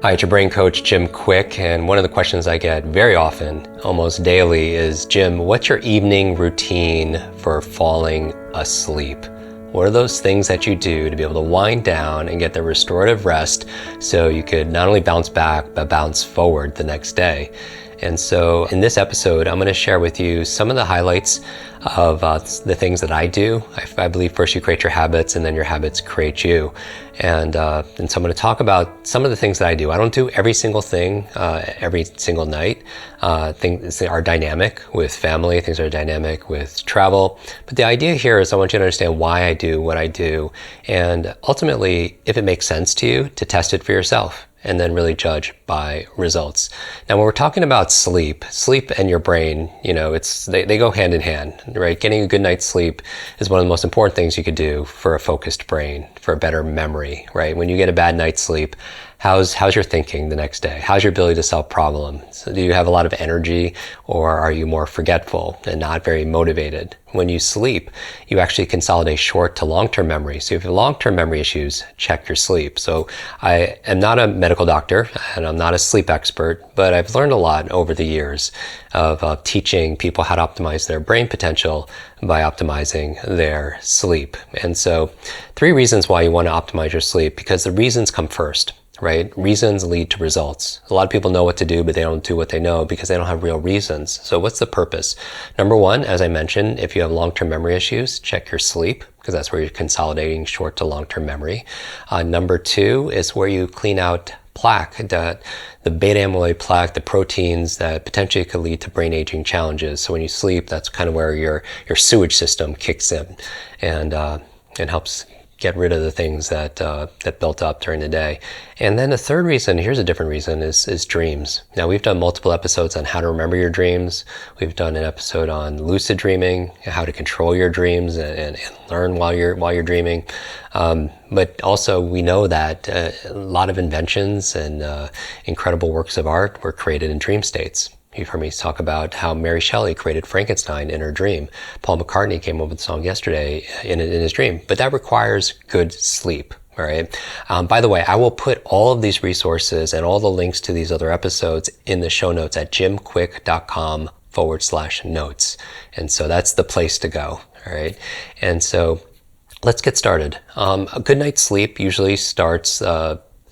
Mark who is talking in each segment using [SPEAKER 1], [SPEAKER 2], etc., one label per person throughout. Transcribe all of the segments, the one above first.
[SPEAKER 1] Hi, it's your brain coach, Jim Kwik, and one of the questions I get very often, almost daily, is, Jim, what's your evening routine for falling asleep? What are those things that you do to be able to wind down and get the restorative rest so you could not only bounce back, but bounce forward the next day? And so in this episode, I'm going to share with you some of the highlights of the things that I do. I believe first you create your habits and then your habits create you. And so I'm going to talk about some of the things that I do. I don't do every single thing every single night. Things are dynamic with family, things are dynamic with travel. But the idea here is I want you to understand why I do what I do. And ultimately, if it makes sense to you, to test it for yourself and then really judge by results. Now, when we're talking about sleep and your brain, they go hand in hand, right? Getting a good night's sleep is one of the most important things you could do for a focused brain, for a better memory, right? When you get a bad night's sleep, how's your thinking the next day? How's your ability to solve problems? Do you have a lot of energy, or are you more forgetful and not very motivated? When you sleep, you actually consolidate short to long-term memory. So if you have long-term memory issues, check your sleep. So I am not a medical doctor and I'm not a sleep expert, but I've learned a lot over the years of teaching people how to optimize their brain potential by optimizing their sleep. And so 3 reasons why you want to optimize your sleep, because the reasons come first. Right? Reasons lead to results. A lot of people know what to do, but they don't do what they know because they don't have real reasons. So what's the purpose? Number 1, as I mentioned, if you have long-term memory issues, check your sleep, because that's where you're consolidating short to long-term memory. Number 2 is where you clean out plaque, the beta amyloid plaque, the proteins that potentially could lead to brain aging challenges. So when you sleep, that's kind of where your sewage system kicks in and helps get rid of the things that built up during the day. And then the third reason, here's a different reason, is dreams. Now, we've done multiple episodes on how to remember your dreams. We've done an episode on lucid dreaming, how to control your dreams and learn while you're dreaming. But also we know that a lot of inventions and incredible works of art were created in dream states. You've heard me talk about how Mary Shelley created Frankenstein in her dream. Paul McCartney came up with the song yesterday in his dream. But that requires good sleep, all right? By the way, I will put all of these resources and all the links to these other episodes in the show notes at jimkwik.com/notes. And so that's the place to go, all right? And so let's get started. A good night's sleep usually starts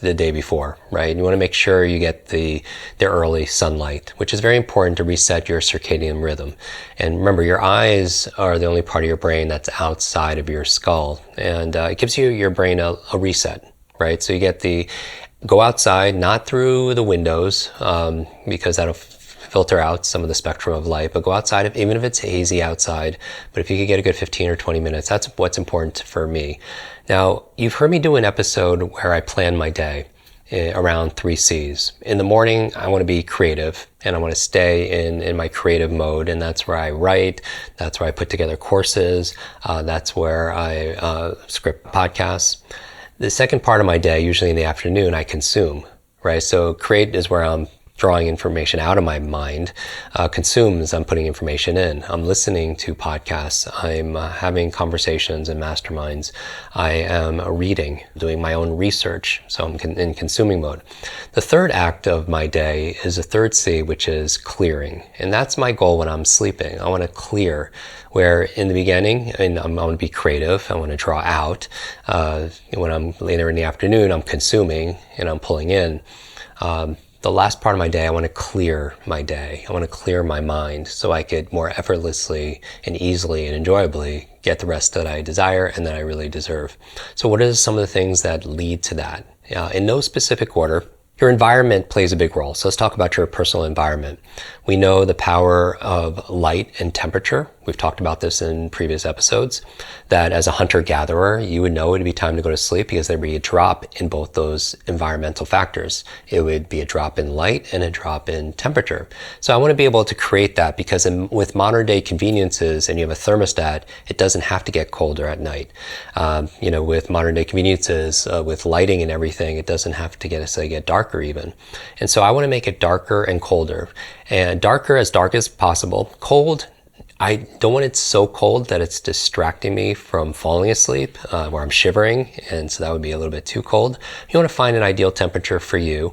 [SPEAKER 1] the day before, right? You want to make sure you get the early sunlight, which is very important to reset your circadian rhythm. And remember, your eyes are the only part of your brain that's outside of your skull, and it gives your brain a reset, right? So you get go outside, not through the windows, because that'll filter out some of the spectrum of light, but go outside, even if it's hazy outside. But if you could get a good 15 or 20 minutes, that's what's important for me. Now, you've heard me do an episode where I plan my day around 3 C's. In the morning, I want to be creative and I want to stay in my creative mode. And that's where I write. That's where I put together courses. That's where I script podcasts. The second part of my day, usually in the afternoon, I consume, right? So create is where I'm drawing information out of my mind. Consumes, I'm putting information in. I'm listening to podcasts. I'm having conversations and masterminds. I am reading, doing my own research. So I'm in consuming mode. The third act of my day is the third C, which is clearing. And that's my goal when I'm sleeping. I want to clear, where in the beginning, and I want to be creative. I want to draw out. When I'm later in the afternoon, I'm consuming and I'm pulling in. The last part of my day, I want to clear my day. I want to clear my mind so I could more effortlessly and easily and enjoyably get the rest that I desire and that I really deserve. So what are some of the things that lead to that? In no specific order. Your environment plays a big role. So let's talk about your personal environment. We know the power of light and temperature. We've talked about this in previous episodes, that as a hunter-gatherer, you would know it would be time to go to sleep because there would be a drop in both those environmental factors. It would be a drop in light and a drop in temperature. So I want to be able to create that because with modern day conveniences and you have a thermostat, it doesn't have to get colder at night. With modern day conveniences, with lighting and everything, it doesn't have to get darker even. And so I want to make it darker and colder. And darker as dark as possible. Cold, I don't want it so cold that it's distracting me from falling asleep, where I'm shivering, and so that would be a little bit too cold. You want to find an ideal temperature for you.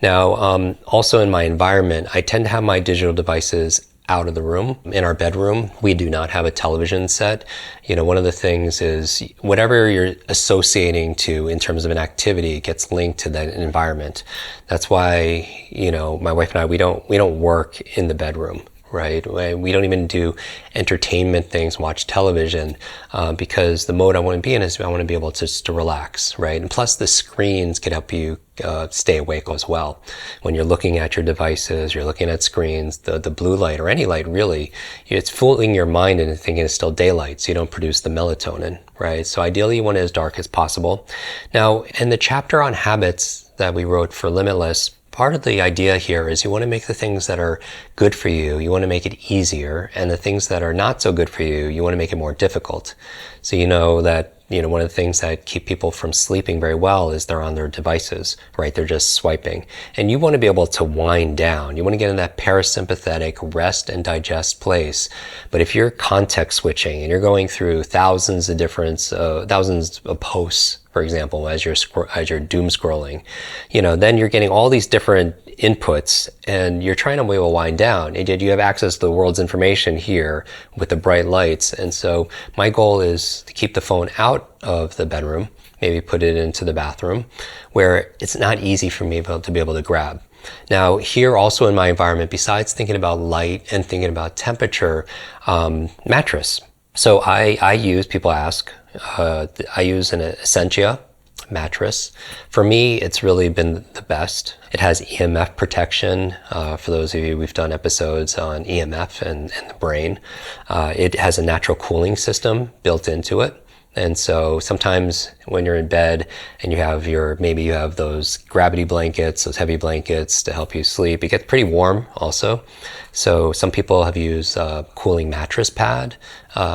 [SPEAKER 1] Now, also in my environment, I tend to have my digital devices out of the room. In our bedroom, we do not have a television set. One of the things is whatever you're associating to in terms of an activity gets linked to that environment. That's why, my wife and I, we don't work in the bedroom. Right? We don't even do entertainment things, watch television, because the mode I want to be in is I want to be able to relax, right? And plus the screens can help you stay awake as well. When you're looking at your devices, you're looking at screens, the blue light or any light really, it's fooling your mind into thinking it's still daylight, so you don't produce the melatonin, right? So ideally you want it as dark as possible. Now, in the chapter on habits that we wrote for Limitless, part of the idea here is you want to make the things that are good for you, you want to make it easier, and the things that are not so good for you, you want to make it more difficult. So that one of the things that keep people from sleeping very well is they're on their devices, right? They're just swiping. And you want to be able to wind down. You want to get in that parasympathetic rest and digest place. But if you're context switching and you're going through thousands of posts, for example, as you're doom scrolling, then you're getting all these different inputs and you're trying to be able to wind down, and yet you have access to the world's information here with the bright lights. And so my goal is to keep the phone out of the bedroom, maybe put it into the bathroom where it's not easy for me to be able to grab. Now here also in my environment, besides thinking about light and thinking about temperature, mattress. So I use, people ask, I use an Essentia mattress. For me, it's really been the best. It has EMF protection. For those of you, we've done episodes on EMF and the brain. It has a natural cooling system built into it. And so sometimes when you're in bed and maybe you have those gravity blankets, those heavy blankets to help you sleep, it gets pretty warm also. So some people have used a cooling mattress pad.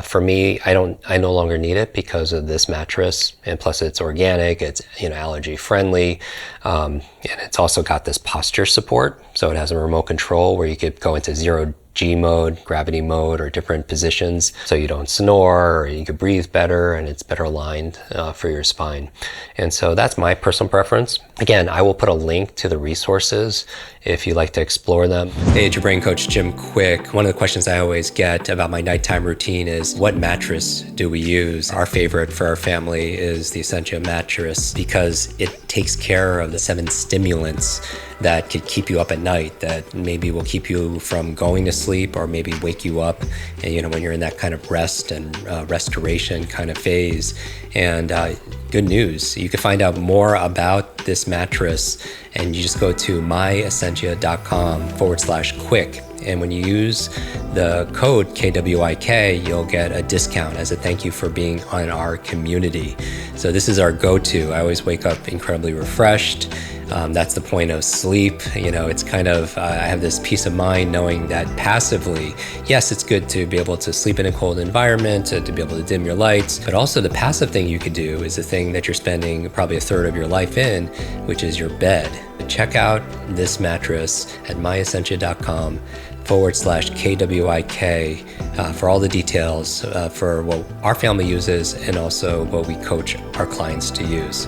[SPEAKER 1] For me, I no longer need it because of this mattress, and plus it's organic, it's allergy friendly, and it's also got this posture support. So it has a remote control where you could go into 0G mode, gravity mode, or different positions so you don't snore, or you could breathe better, and it's better aligned for your spine. And so that's my personal preference. Again, I will put a link to the resources if you'd like to explore them. Hey, it's your brain coach, Jim Kwik. One of the questions I always get about my nighttime routine is, what mattress do we use? Our favorite for our family is the Essentia mattress because it takes care of the 7 stimulants that could keep you up at night, that maybe will keep you from going to sleep or maybe wake you up, and, when you're in that kind of rest and restoration kind of phase. And good news, you can find out more about this mattress and you just go to myessentia.com/Kwik. And when you use the code KWIK, you'll get a discount as a thank you for being on our community. So this is our go-to. I always wake up incredibly refreshed. That's the point of sleep. It's kind of, I have this peace of mind knowing that passively, yes, it's good to be able to sleep in a cold environment, to be able to dim your lights, but also the passive thing you could do is the thing that you're spending probably a third of your life in, which is your bed. Check out this mattress at myessentia.com/KWIK for all the details for what our family uses and also what we coach our clients to use.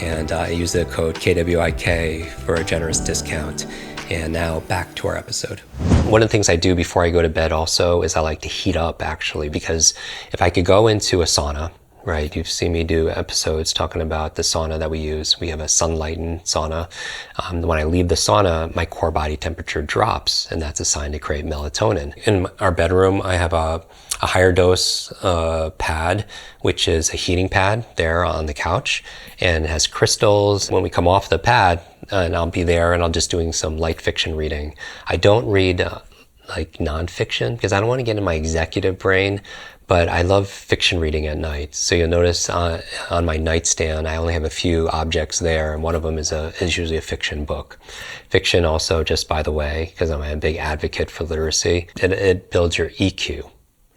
[SPEAKER 1] And I use the code KWIK for a generous discount. And now back to our episode. One of the things I do before I go to bed also is I like to heat up, actually, because if I could go into a sauna, right? You've seen me do episodes talking about the sauna that we use. We have a sunlightened sauna. When I leave the sauna, my core body temperature drops, and that's a sign to create melatonin. In our bedroom, I have a higher dose pad, which is a heating pad there on the couch, and it has crystals. When we come off the pad, and I'll be there and I'm just doing some light fiction reading. I don't read like nonfiction because I don't want to get in my executive brain, but I love fiction reading at night. So you'll notice on my nightstand, I only have a few objects there, and one of them is usually a fiction book. Fiction also, just by the way, because I'm a big advocate for literacy, it builds your EQ,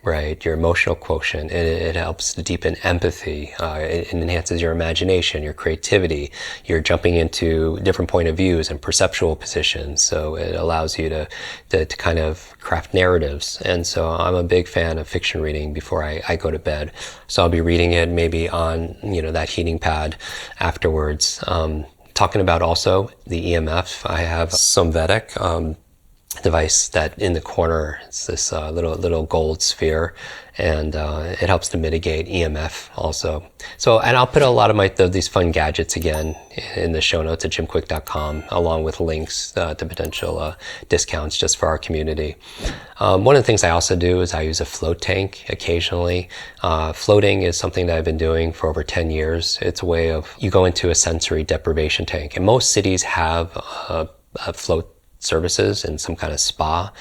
[SPEAKER 1] right? Your emotional quotient. It helps to deepen empathy. It enhances your imagination, your creativity. You're jumping into different point of views and perceptual positions. So it allows you to kind of craft narratives. And so I'm a big fan of fiction reading before I go to bed. So I'll be reading it maybe on, that heating pad afterwards. Talking about also the EMF, I have some Vedic device that in the corner, it's this little gold sphere, and it helps to mitigate EMF also. So, and I'll put a lot of these fun gadgets again in the show notes at jimkwik.com, along with links to potential discounts just for our community. One of the things I also do is I use a float tank occasionally. Floating is something that I've been doing for over 10 years. It's a way of, you go into a sensory deprivation tank, and most cities have a float services in some kind of spa,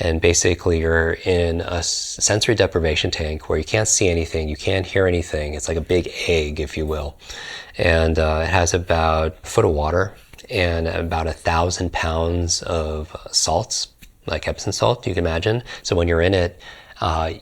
[SPEAKER 1] and basically you're in a sensory deprivation tank where you can't see anything, you can't hear anything. It's like a big egg, if you will, and it has about a foot of water and about 1,000 pounds of salts, like Epsom salt, you can imagine. So when you're in it,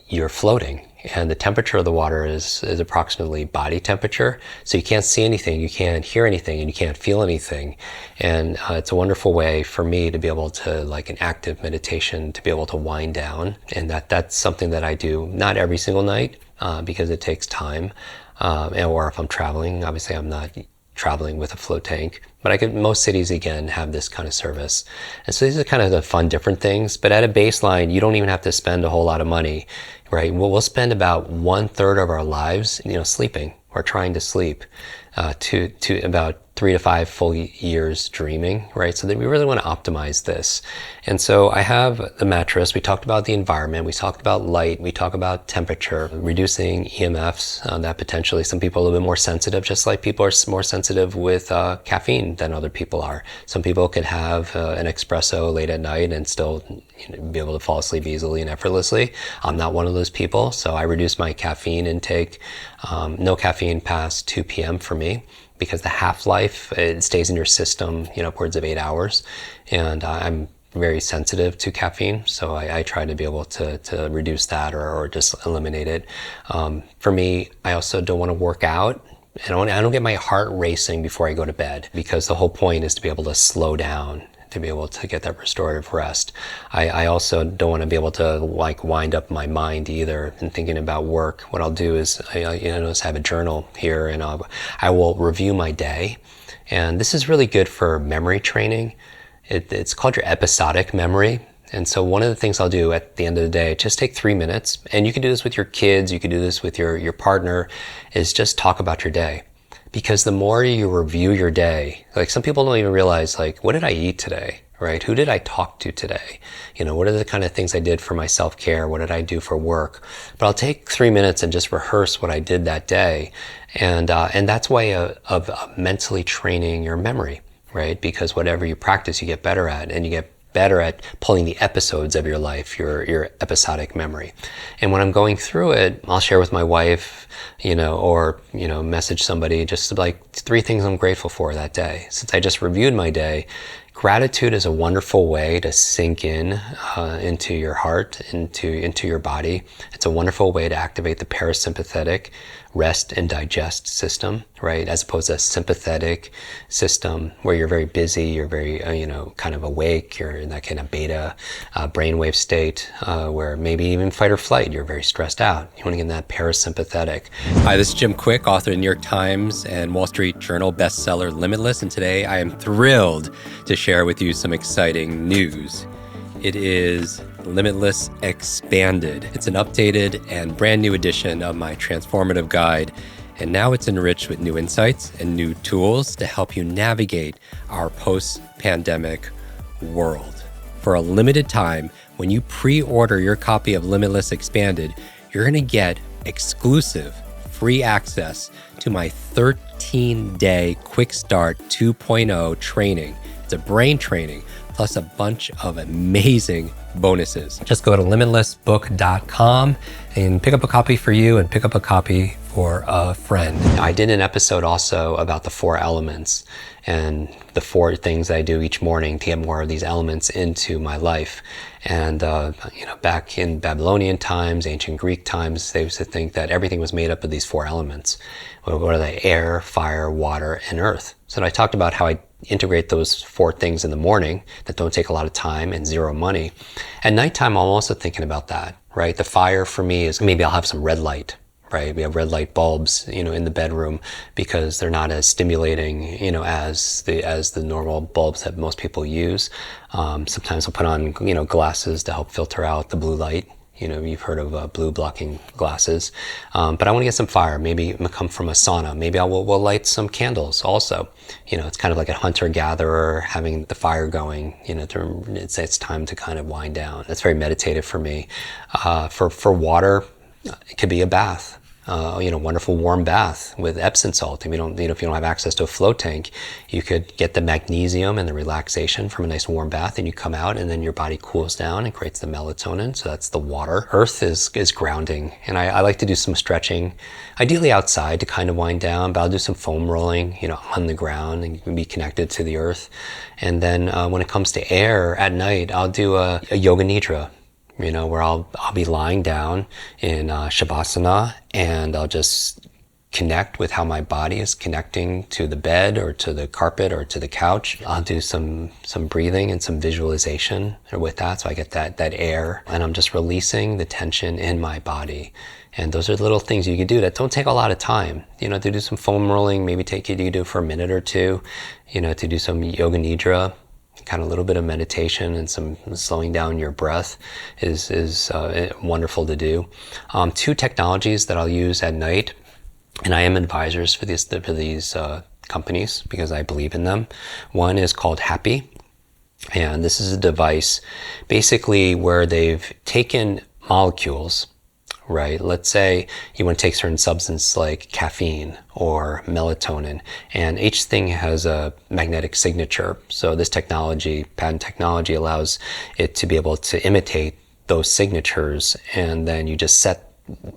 [SPEAKER 1] you're floating, and the temperature of the water is approximately body temperature. So you can't see anything, you can't hear anything, and you can't feel anything. And it's a wonderful way for me to be able to, like an active meditation, to be able to wind down. And that's something that I do not every single night because it takes time. Or if I'm traveling, obviously I'm not traveling with a float tank, but most cities again have this kind of service. And so these are kind of the fun different things, but at a baseline, you don't even have to spend a whole lot of money, right? We'll spend about 1/3 of our lives, sleeping or trying to sleep, to about 3 to 5 full years dreaming, right? So that we really want to optimize this. And so I have the mattress. We talked about the environment. We talked about light. We talk about temperature, reducing EMFs, that potentially some people are a little bit more sensitive, just like people are more sensitive with caffeine than other people are. Some people could have an espresso late at night and still be able to fall asleep easily and effortlessly. I'm not one of those people, so I reduce my caffeine intake. No caffeine past 2 p.m. for me, because the half-life, it stays in your system, upwards of 8 hours. And I'm very sensitive to caffeine, so I try to be able to reduce that or just eliminate it. For me, I also don't want to work out. And I don't get my heart racing before I go to bed, because the whole point is to be able to slow down, to be able to get that restorative rest. I also don't want to be able to wind up my mind either in thinking about work. What I'll do is I have a journal here, and I will review my day. And this is really good for memory training. It's called your episodic memory. And so one of the things I'll do at the end of the day, just take 3 minutes, and you can do this with your kids, you can do this with your partner, is just talk about your day. Because the more you review your day, like some people don't even realize, like, what did I eat today, right? Who did I talk to today? What are the kind of things I did for my self-care? What did I do for work? But I'll take 3 minutes and just rehearse what I did that day. And that's a way of mentally training your memory, right? Because whatever you practice, you get better at, and you get better at pulling the episodes of your life, your episodic memory. And when I'm going through it, I'll share with my wife, or message somebody just like 3 things I'm grateful for that day. Since I just reviewed my day, gratitude is a wonderful way to sink in into your heart, into your body. It's a wonderful way to activate the parasympathetic rest and digest system, right? As opposed to a sympathetic system where you're very busy, you're very, kind of awake, you're in that kind of beta brainwave state where maybe even fight or flight, you're very stressed out. You want to get in that parasympathetic. Hi, this is Jim Kwik, author of the New York Times and Wall Street Journal bestseller Limitless, and today I am thrilled to share with you some exciting news. It is Limitless Expanded. It's an updated and brand new edition of my transformative guide, and now it's enriched with new insights and new tools to help you navigate our post-pandemic world. For a limited time, when you pre-order your copy of Limitless Expanded, you're going to get exclusive free access to my 13-day Quick Start 2.0 training. It's a brain training, plus a bunch of amazing bonuses. Just go to limitlessbook.com and pick up a copy for you and pick up a copy for a friend. I did an episode also about the 4 elements and the 4 things I do each morning to get more of these elements into my life. And back in Babylonian times, ancient Greek times, they used to think that everything was made up of these 4 elements. What are they? Air, fire, water, and earth. So I talked about how I integrate those 4 things in the morning that don't take a lot of time and 0 money. At nighttime, I'm also thinking about that, right? The fire for me is maybe I'll have some red light, right? We have red light bulbs, in the bedroom because they're not as stimulating, as the normal bulbs that most people use. Sometimes I'll put on, glasses to help filter out the blue light. You've heard of blue blocking glasses. But I want to get some fire. Maybe it will come from a sauna. Maybe we'll light some candles also. It's kind of like a hunter-gatherer having the fire going, it's time to kind of wind down. It's very meditative for me. For water, it could be a bath. Wonderful warm bath with Epsom salt. If you don't have access to a float tank, you could get the magnesium and the relaxation from a nice warm bath, and you come out, and then your body cools down and creates the melatonin. So that's the water. Earth is grounding, and I like to do some stretching, ideally outside to kind of wind down. But I'll do some foam rolling, on the ground and be connected to the earth. And then when it comes to air at night, I'll do a yoga nidra. Where I'll be lying down in Shavasana, and I'll just connect with how my body is connecting to the bed or to the carpet or to the couch. I'll do some breathing and some visualization with that, so I get that air, and I'm just releasing the tension in my body. And those are little things you can do that don't take a lot of time. To do some foam rolling, maybe you do for a minute or two. To do some yoga nidra. Kind of a little bit of meditation and some slowing down your breath is wonderful to do. 2 technologies that I'll use at night, and I am advisors for these companies because I believe in them. One is called Happy, and this is a device basically where they've taken molecules. Right. Let's say you want to take certain substance like caffeine or melatonin, and each thing has a magnetic signature. So this technology, patent technology, allows it to be able to imitate those signatures, and then you just set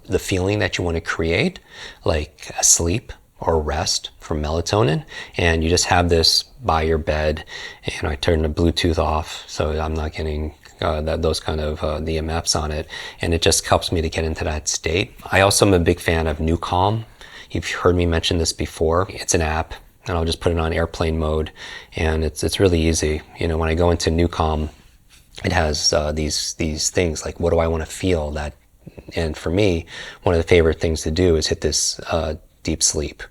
[SPEAKER 1] the feeling that you want to create, like a sleep or rest from melatonin, and you just have this by your bed. And I turn the Bluetooth off so I'm not getting those kind of the EMFs on it, and it just helps me to get into that state. I also am a big fan of New Calm. You've heard me mention this before. It's an app, and I'll just put it on airplane mode, and it's really easy. When I go into New Calm, it has these things like, what do I want to feel? And for me, one of the favorite things to do is hit this deep sleep.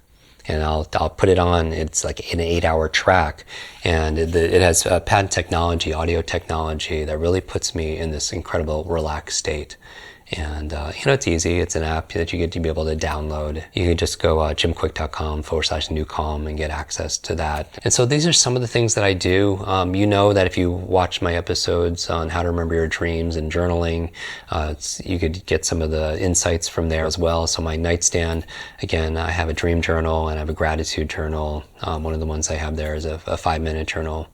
[SPEAKER 1] And I'll put it on. It's like an 8-hour track, and it has patent technology, audio technology that really puts me in this incredible relaxed state. And it's easy. It's an app that you get to be able to download. You can just go jimkwik.com/newcalm and get access to that. And so these are some of the things that I do. That if you watch my episodes on how to remember your dreams and journaling, you could get some of the insights from there as well. So my nightstand, again, I have a dream journal and I have a gratitude journal. One of the ones I have there is a 5-minute journal.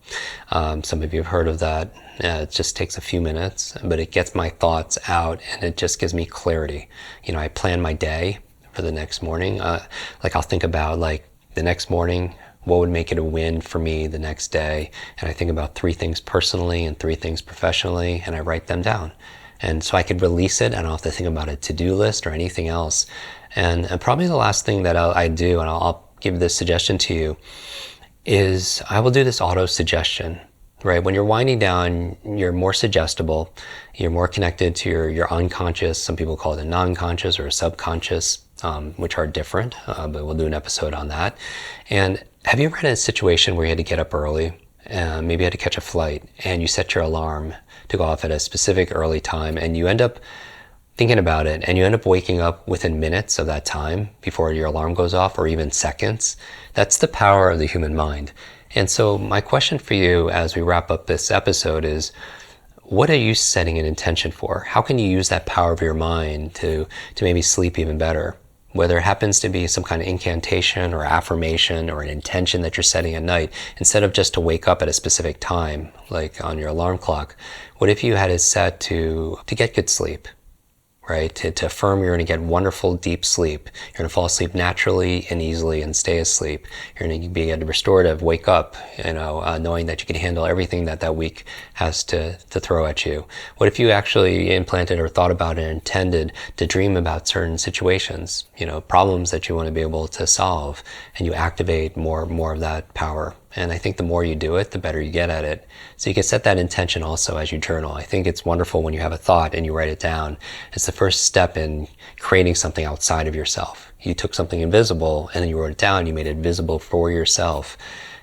[SPEAKER 1] Some of you have heard of that. It just takes a few minutes, but it gets my thoughts out, and it just gives me clarity. I plan my day for the next morning. I'll think about the next morning, what would make it a win for me the next day? And I think about 3 things personally and 3 things professionally, and I write them down. And so I could release it. I don't have to think about a to-do list or anything else. And probably the last thing that I do, and I'll give this suggestion to you, is I will do this auto-suggestion. Right? When you're winding down, you're more suggestible, you're more connected to your unconscious. Some people call it a non-conscious or a subconscious, which are different, but we'll do an episode on that. And have you ever had a situation where you had to get up early, maybe you had to catch a flight, and you set your alarm to go off at a specific early time, and you end up thinking about it, and you end up waking up within minutes of that time before your alarm goes off, or even seconds? That's the power of the human mind. And so my question for you as we wrap up this episode is, what are you setting an intention for? How can you use that power of your mind to maybe sleep even better? whether it happens to be some kind of incantation or affirmation or an intention that you're setting at night, instead of just to wake up at a specific time, like on your alarm clock, what if you had it set to get good sleep? Right? To affirm you're going to get wonderful deep sleep. You're going to fall asleep naturally and easily and stay asleep. You're going to be able to restorative, wake up, knowing that you can handle everything that week has to throw at you. What if you actually implanted or thought about and intended to dream about certain situations, problems that you want to be able to solve, and you activate more of that power? And I think the more you do it, the better you get at it. So you can set that intention also as you journal. I think it's wonderful when you have a thought and you write it down. It's the first step in creating something outside of yourself. You took something invisible and then you wrote it down, you made it visible for yourself,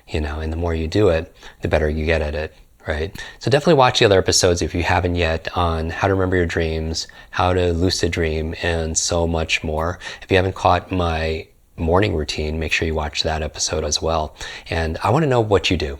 [SPEAKER 1] and the more you do it, the better you get at it. Right? So definitely watch the other episodes if you haven't yet on how to remember your dreams, how to lucid dream, and so much more. If you haven't caught my morning routine, make sure you watch that episode as well. And I want to know what you do,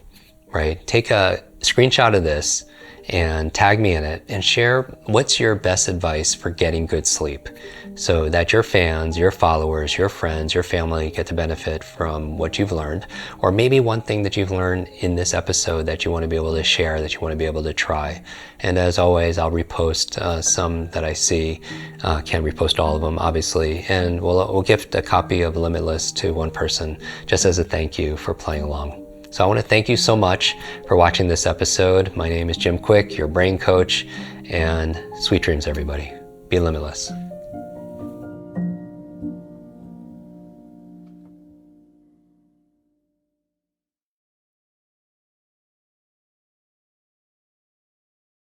[SPEAKER 1] right? Take a screenshot of this and tag me in it and share what's your best advice for getting good sleep so that your fans, your followers, your friends, your family get to benefit from what you've learned, or maybe one thing that you've learned in this episode that you want to be able to share, that you want to be able to try. And as always, I'll repost some that I see. Can't repost all of them, obviously, and we'll gift a copy of Limitless to one person just as a thank you for playing along. So I want to thank you so much for watching this episode. My name is Jim Kwik, your brain coach, and sweet dreams, everybody. Be limitless.